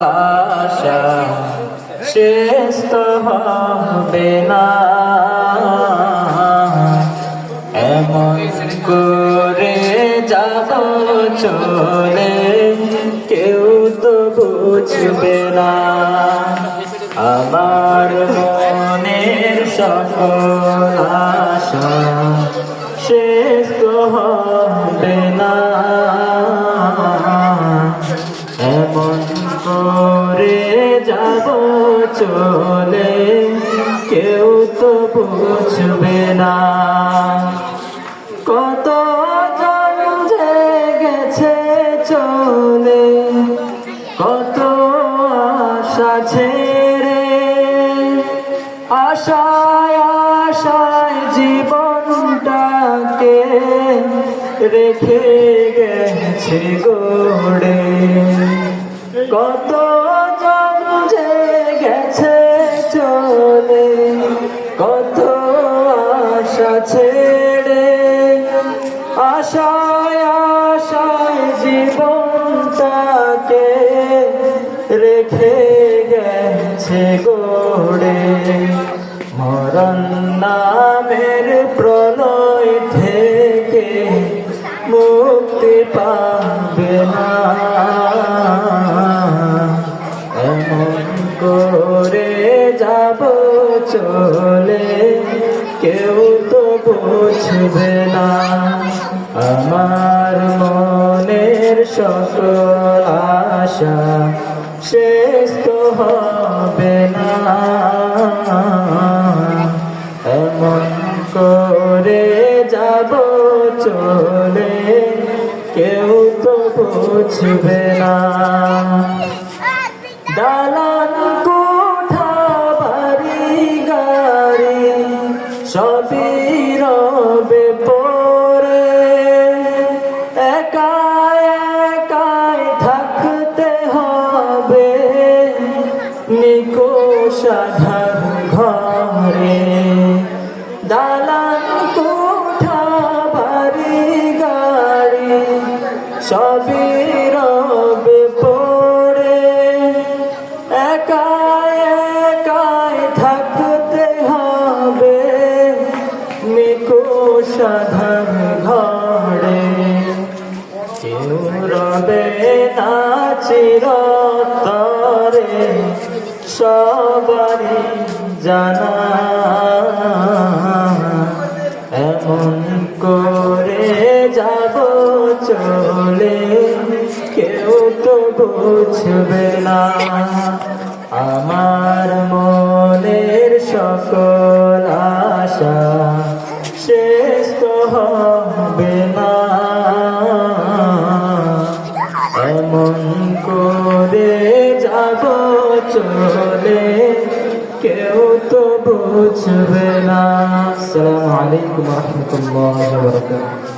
আশা শেষ তো হবে না, এমন করে যাব চলে কেউ তো বুঝবে না। আমার মনের সকল আশা শেষ তো হবে না, এমন করে যাব চলে কেউ তো বুঝবে না। কত জন যে গেছে চলে, কত আশা ছেড়ে, আশায় আশায় জীবনটাকে রেখে গেছে গড়ে। কত জন যে গেছে চলে, কত আশা ছেড়ে, আশায় আশায় জীবনটাকে রেখে গেছে গড়ে। মরণ নামের প্রলয় থেকে মুক্তি পাবে না, এমন করে যাব চলে কেউ তো বুঝবে না। আমার মনের সকল আশা শেষ তো হবে না, এমন করে যাব চলে কেউ তো বুঝবে না। দালান কোঠা বাড়ি গাড়ি সবই রবে পড়ে, একাই একাই থাকতে হবে নিকোষ আঁধার ঘরে। দালান কোঠা বাড়ি গাড়ি সবই রবে পড়ে, একাই একাই থাকতে হবে নিকোষ আঁধার ঘরে। কেউ রবে না চিরতরে সবারই জানা, এমন করে যাব চলে কেউ তো বুঝবে না। আমার মনের সকল আশা শেষ তো হবে না, এমন করে যাব চলে কেউ তো বুঝবে না। আসসালামু আলাইকুম ওয়া রাহমাতুল্লাহি ওয়া বারাকাতুহু।